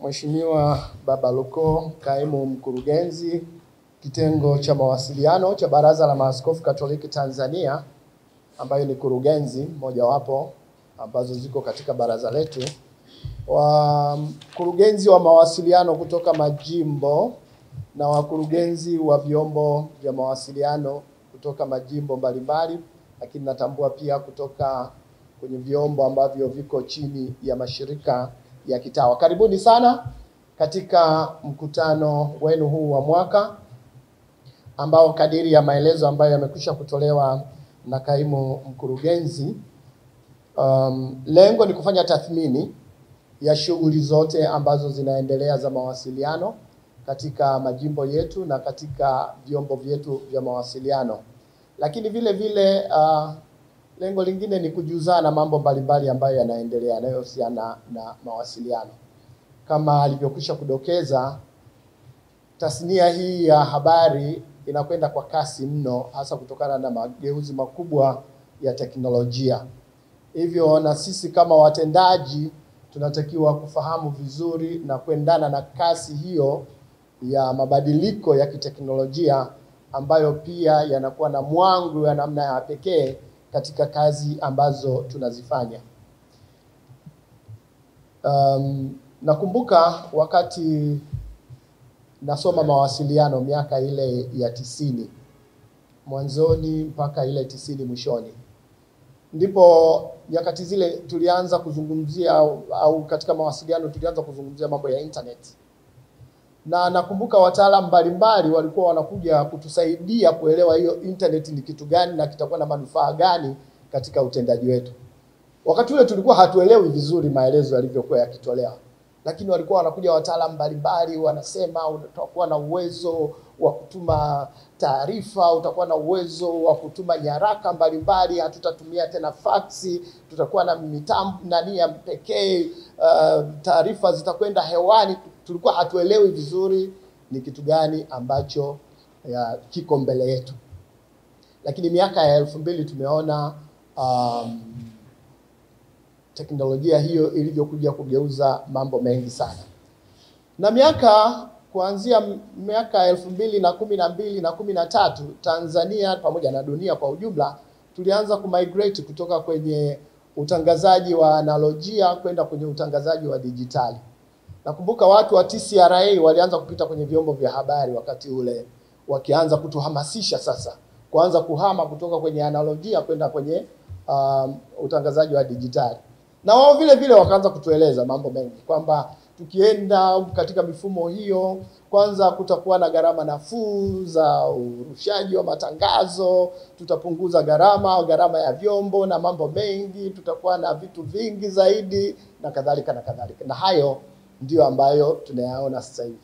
Mheshimiwa Baba Luko, kaimu mkurugenzi kitengo cha mawasiliano cha Baraza la Maaskofu Katoliki Tanzania, ambayo ni kurugenzi mojawapo ambazo ziko katika baraza letu, wakurugenzi wa mawasiliano kutoka majimbo na wakurugenzi wa vyombo vya mawasiliano kutoka majimbo mbalimbali, lakini natambua pia kutoka kwenye vyombo ambavyo viko chini ya mashirika ya kitawa. Karibuni sana katika mkutano wenu huu wa mwaka ambao kadiri ya maelezo ambayo yamekwisha kutolewa na kaimu mkurugenzi, lengo ni kufanya tathmini ya shughuli zote ambazo zinaendelea za mawasiliano katika majimbo yetu na katika vyombo vyetu vya mawasiliano. Lakini vile vile lengo lingine ni kujuzana mambo mbalimbali ambayo yanaendelea yanayohusiana na mawasiliano. Kama alivyokwisha kudokeza, tasnia hii ya habari inakwenda kwa kasi mno, hasa kutokana na mageuzi makubwa ya teknolojia. Hivyo na sisi kama watendaji tunatakiwa kufahamu vizuri na kuendana na kasi hiyo ya mabadiliko ya kiteknolojia ambayo pia yanakuwa na mwangu ya namna ya pekee katika kazi ambazo tunazifanya. Nakumbuka wakati nasoma mawasiliano miaka ile ya 90 mwanzoni mpaka ile 90 mwishoni, ndipo nyakati zile tulianza kuzungumzia au katika mawasiliano tulianza kuzungumzia mambo ya internet. Na nakumbuka wataalamu mbalimbali walikuwa wanakuja kutusaidia kuelewa hiyo internet ni kitu gani na kitakuwa na manufaa gani katika utendaji wetu. Wakati ule tulikuwa hatuelewi vizuri maelezo yalivyokuwa yakitolewa, lakini walikuwa wanakuja wataalamu mbalimbali wanasema utakuwa na uwezo wa kutuma taarifa, utakuwa na uwezo wa kutuma nyaraka mbalimbali, hatutatumia tena faksi, tutakuwa na mitambo ya pekee, taarifa zitakwenda hewani. Tulikuwa hatuelewi vizuri ni kitu gani ambacho kiko mbele yetu. Lakini miaka ya 2000 tumeona teknolojia hiyo ilivyokuja kugeuza mambo mengi sana. Na kuanzia miaka 2012 na 13 Tanzania pamoja na dunia kwa ujumla tulianza kumigrate kutoka kwenye utangazaji wa analojia kwenda kwenye utangazaji wa dijitali. Nakumbuka watu wa TCRA walianza kupita kwenye vyombo vya habari wakati ule, wakianza kutuhamasisha sasa kuanza kuhama kutoka kwenye analojia kwenda kwenye utangazaji wa dijitali. Na wao vile vile wakaanza kutueleza mambo mengi kwamba tukienda katika mifumo hiyo, kwanza kutakuwa na gharama nafuu za urushaji wa matangazo, tutapunguza gharama ya vyombo na mambo mengi, tutakuwa na vitu vingi zaidi na kadhalika na kadhalika. Na hayo ndio ambayo tunayaona sasa hivi.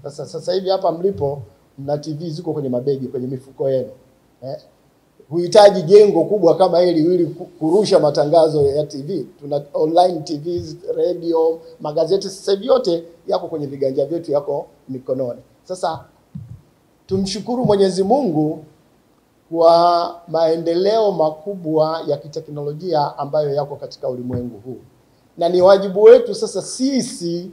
Sasa hivi hapa mlipo mna TV ziko kwenye mabegi, kwenye mifuko yenu. Huhitaji jengo kubwa kama hili ili kurusha matangazo ya TV. Tuna online TVs, radio, magazeti, sasa hivi yote yako kwenye viganja vyetu, yako mikononi. Sasa tumshukuru Mwenyezi Mungu kwa maendeleo makubwa ya kiteknolojia ambayo yako katika ulimwengu huu. Na ni wajibu wetu sasa sisi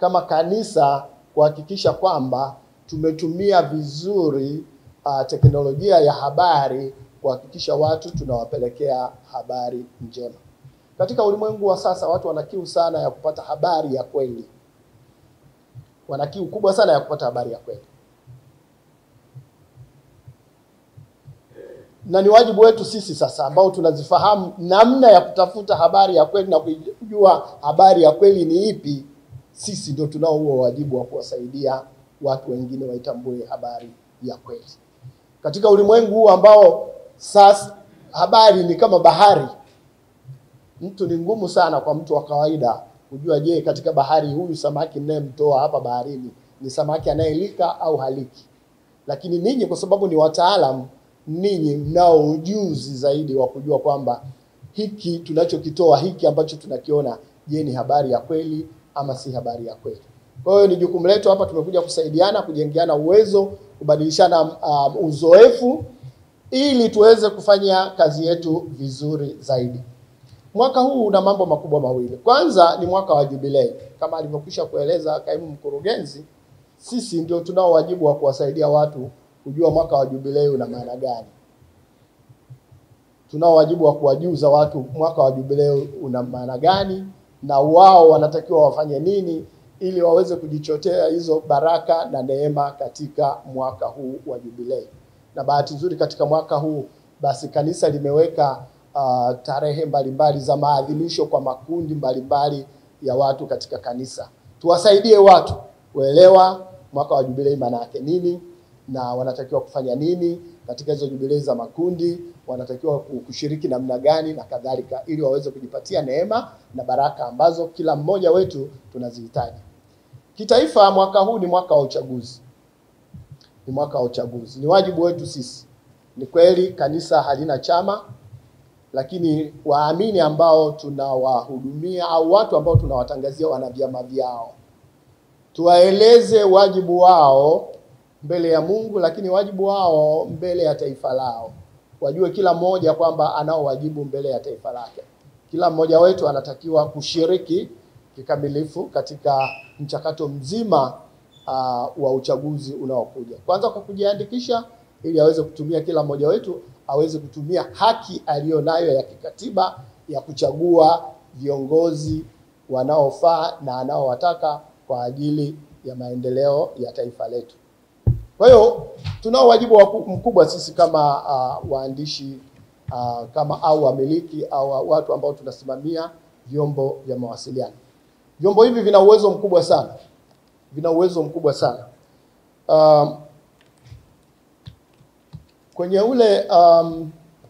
kama kanisa kuhakikisha kwamba tumetumia vizuri teknolojia ya habari kuhakikisha watu tunawapelekea habari njema. Katika ulimwengu wa sasa watu wana kiu sana ya kupata habari ya kweli. Wana kiu kubwa sana ya kupata habari ya kweli. Na ni wajibu wetu sisi sasa ambao tunazifahamu namna ya kutafuta habari ya kweli na kujua habari ya kweli ni ipi. Sisi ndio tunao huo wajibu wa kuwasaidia watu wengine waitambue habari ya kweli. Katika ulimwengu huu ambao sasa habari ni kama bahari, mtu ni ngumu sana kwa mtu wa kawaida kujua je, katika bahari huyu samaki ninayemtoa hapa baharini ni samaki anayelika au haliki. Lakini ninyi kwa sababu ni wataalamu, ninyi mnao ujuzi zaidi wa kujua kwamba hiki tunachokitoa, hiki ambacho tunakiona, je, ni habari ya kweli ama si habari ya kweli. Kwa hiyo ni jukumu letu hapa, tumekuja kusaidiana, kujengeana uwezo, kubadilishana uzoefu ili tuweze kufanya kazi yetu vizuri zaidi. Mwaka huu una mambo makubwa mawili. Kwanza ni mwaka wa jubilei. Kama alivyokwisha kueleza kaimu mkurugenzi, sisi ndio tunao wajibu wa kuwasaidia watu kujua mwaka wa jubilei una maana gani. Tunao wajibu wa kuwajuza watu mwaka wa jubilei una maana gani, na wao wanatakiwa wafanye nini ili waweze kujichotea hizo baraka na neema katika mwaka huu wa jubilei. Na bahati nzuri katika mwaka huu basi kanisa limeweka tarehe mbalimbali za maadhimisho kwa makundi mbalimbali ya watu katika kanisa. Tuwasaidie watu kuelewa mwaka wa jubilei maana yake nini na wanatakiwa kufanya nini katika hizo jubilei za makundi, wanatakiwa kushiriki namna gani na kadhalika, ili waweze kujipatia neema na baraka ambazo kila mmoja wetu tunazihitaji. Kitaifa, mwaka huu ni mwaka wa uchaguzi. Ni mwaka wa uchaguzi. Ni wajibu wetu sisi. Ni kweli kanisa halina chama, lakini waamini ambao tunawahudumia au watu ambao tunawatangazia wana vyama vyao, tuwaeleze wajibu wao mbele ya Mungu, lakini wajibu wao mbele ya taifa lao. Wajue kila mmoja kwamba anao wajibu mbele ya taifa lake. Kila mmoja wetu anatakiwa kushiriki kikamilifu katika mchakato mzima wa uchaguzi unaokuja. Kwanza kwa kujiandikisha ili aweze kutumia, kila mmoja wetu aweze kutumia haki aliyonayo ya kikatiba ya kuchagua viongozi wanaofaa na anaowataka kwa ajili ya maendeleo ya taifa letu. Kwa hiyo tunao wajibu mkubwa sisi kama waandishi kama au wamiliki au watu ambao tunasimamia vyombo vya mawasiliano. Vyombo hivi vina uwezo mkubwa sana. Vina uwezo mkubwa sana. Kwenye ule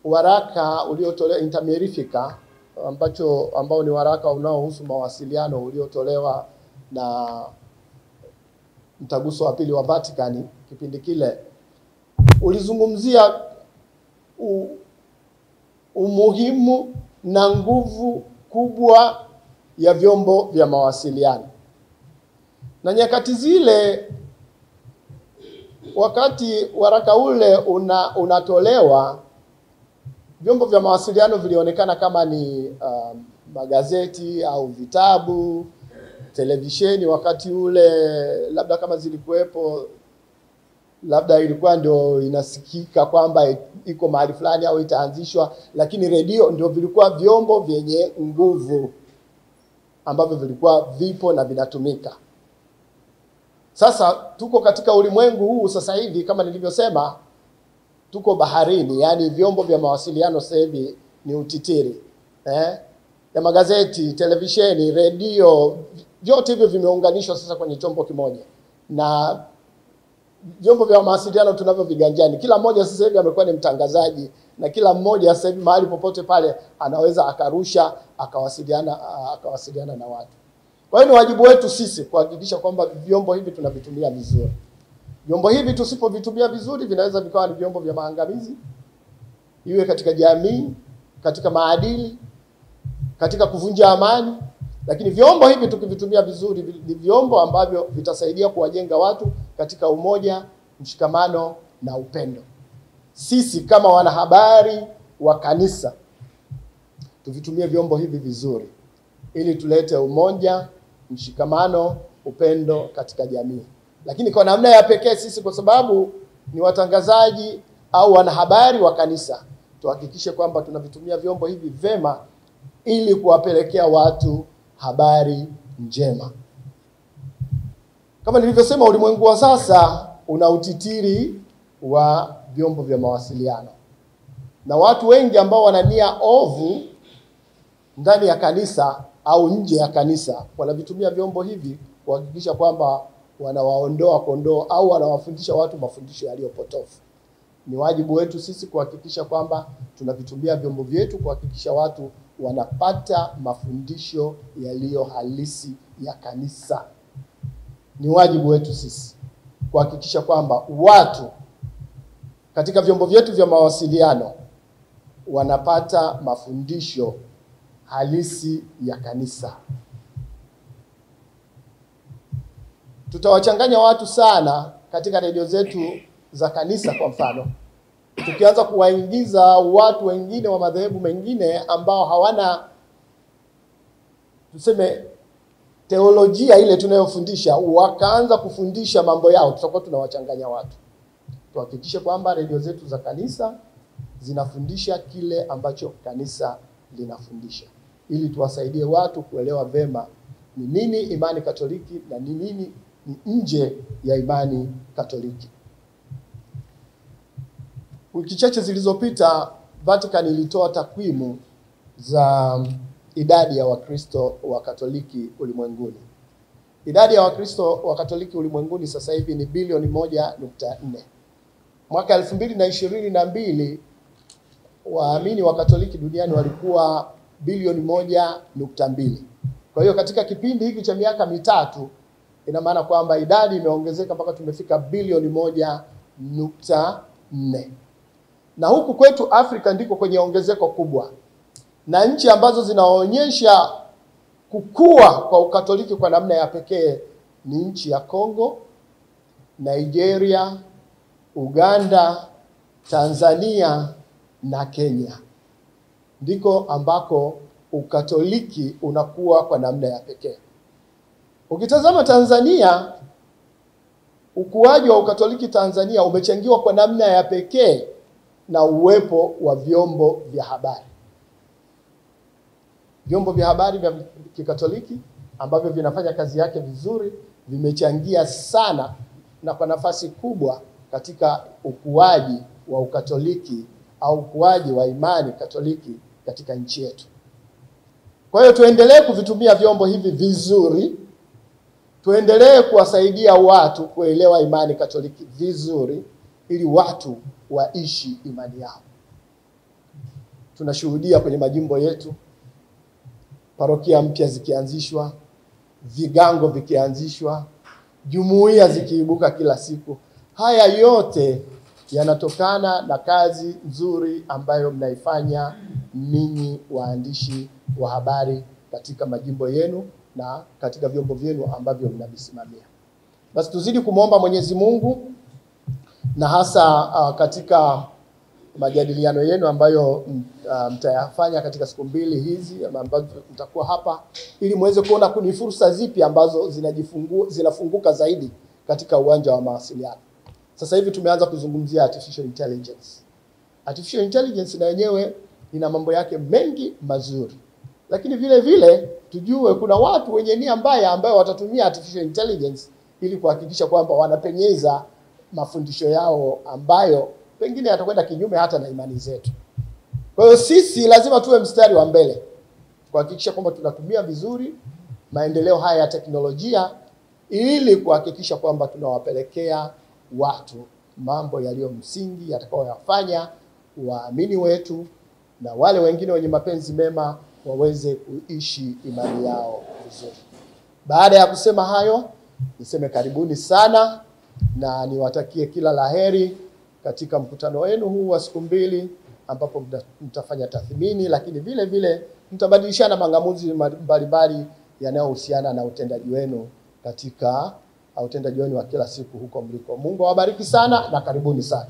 waraka uliotolewa Intermerifica ambao ni waraka unaohusu mawasiliano uliotolewa na Mtaguso wa Pili wa Vatican, kipindi kile ulizungumzia umuhimu na nguvu kubwa ya vyombo vya mawasiliano. Na nyakati zile, wakati waraka ule unatolewa, vyombo vya mawasiliano vilionekana kama ni magazeti au vitabu, televisheni. Wakati ule labda kama zilikuwepo, labda ilikuwa ndio inasikika kwamba iko mahali fulani au itaanzishwa, lakini redio ndio vilikuwa vyombo vyenye nguvu ambavyo vilikuwa vipo na vinatumika. Sasa tuko katika ulimwengu huu sasa hivi, kama nilivyosema, tuko baharini, yani vyombo vya mawasiliano sasa hivi ni utitiri. Ya magazeti, televisheni, redio, vyote hivyo vimeunganishwa sasa kwenye chombo kimoja. Na vyombo vya mawasiliano tunavyo viganjani. Kila mmoja sasa hivi amekuwa ni mtangazaji, na kila mmoja sasa hivi mahali popote pale anaweza akarusha akawasiliana na watu. Kwa hiyo ni wajibu wetu sisi kuhakikisha kwamba vyombo hivi tunavitumia vizuri. Vyombo hivi tusipovitumia vizuri vinaweza vikawa ni vyombo vya maangamizi, iwe katika jamii, katika maadili, katika kuvunja amani. Lakini vyombo hivi tukivitumia vizuri ni vyombo ambavyo vitasaidia kuwajenga watu katika umoja, mshikamano na upendo. Sisi kama wanahabari wa kanisa tuvitumie vyombo hivi vizuri ili tulete umoja, mshikamano, upendo katika jamii. Lakini kwa namna ya pekee sisi, kwa sababu ni watangazaji au wanahabari wa kanisa, tuhakikishe kwamba tunavitumia vyombo hivi vema ili kuwapelekea watu habari njema. Kama nilivyosema, ulimwengu wa sasa una utitiri wa vyombo vya mawasiliano, na watu wengi ambao wana nia ovu ndani ya kanisa au nje ya kanisa wanavitumia vyombo hivi kuhakikisha kwamba wanawaondoa kondoo au wanawafundisha watu mafundisho yaliyopotofu. Ni wajibu wetu sisi kuhakikisha kwamba tunavitumia vyombo vyetu kuhakikisha watu wanapata mafundisho yaliyo halisi ya kanisa. Ni wajibu wetu sisi kuhakikisha kwamba watu katika vyombo vyetu vya mawasiliano wanapata mafundisho halisi ya kanisa. Tutawachanganya watu sana katika redio zetu za kanisa, kwa mfano tukianza kuwaingiza watu wengine wa madhehebu mengine ambao hawana tuseme teolojia ile tunayofundisha, wakaanza kufundisha mambo yao, tutakuwa tunawachanganya watu. Tuhakikishe kwamba redio zetu za kanisa zinafundisha kile ambacho kanisa linafundisha, ili tuwasaidie watu kuelewa vema ni nini imani Katoliki na ni nini ni nje ya imani Katoliki. Wiki chache zilizopita Vatican ilitoa takwimu za idadi ya Wakristo wa Katoliki ulimwenguni. Idadi ya Wakristo wa Katoliki ulimwenguni sasa hivi ni bilioni 1.4. Mwaka 2022 waamini wa Katoliki duniani walikuwa bilioni 1.2. Kwa hiyo katika kipindi hiki cha miaka mitatu, ina maana kwamba idadi imeongezeka mpaka tumefika bilioni 1.4. Na huku kwetu Afrika ndiko kwenye ongezeko kubwa. Na nchi ambazo zinaonyesha kukua kwa Ukatoliki kwa namna ya pekee ni nchi ya Kongo, Nigeria, Uganda, Tanzania na Kenya. Ndiko ambako Ukatoliki unakuwa kwa namna ya pekee. Ukitazama Tanzania, ukuaji wa Ukatoliki Tanzania umechangiwa kwa namna ya pekee na uwepo wa vyombo vya habari. Vyombo vya habari vya Kikatoliki ambavyo vinafanya kazi yake vizuri vimechangia sana na kwa nafasi kubwa katika ukuaji wa Ukatoliki au ukuaji wa imani Katoliki katika nchi yetu. Kwa hiyo tuendelee kuvitumia vyombo hivi vizuri, tuendelee kuwasaidia watu kuelewa imani Katoliki vizuri ili watu waishi imani yao. Tunashuhudia kwenye majimbo yetu parokia mpya zikianzishwa, vigango vikianzishwa, jumuiya zikiibuka kila siku. Haya yote yanatokana na kazi nzuri ambayo mnaifanya ninyi waandishi wa habari katika majimbo yenu na katika vyombo vyenu ambavyo mnavisimamia. Basi tuzidi kumwomba Mwenyezi Mungu, na hasa katika majadiliano yenu ambayo mtayafanya katika siku mbili hizi ambazo mtakuwa hapa, ili muweze kuona ni fursa zipi ambazo zinafunguka zaidi katika uwanja wa mawasiliano. Sasa hivi tumeanza kuzungumzia artificial intelligence. Artificial intelligence na yenyewe ina mambo yake mengi mazuri. Lakini vile vile tujue kuna watu wenye nia mbaya ambao watatumia artificial intelligence ili kuhakikisha kwamba wanapenyeza mafundisho yao ambayo pengine yatakwenda kinyume hata na imani zetu. Kwa hiyo sisi lazima tuwe mstari wa mbele kuhakikisha kwamba tunatumia vizuri maendeleo haya ya teknolojia ili kuhakikisha kwamba tunawapelekea watu mambo yaliyo msingi yatakayoyafanya waamini wetu na wale wengine wenye mapenzi mema waweze kuishi imani yao vizuri. Baada ya kusema hayo, niseme karibuni sana na niwatakie kila laheri katika mkutano wenu huu wa siku mbili ambapo mtafanya tathmini, lakini vile vile mtabadilishana mang'amuzi mbalimbali yanayohusiana na utendaji wenu katika utendaji wenu wa kila siku huko mliko. Mungu awabariki sana na karibuni sana.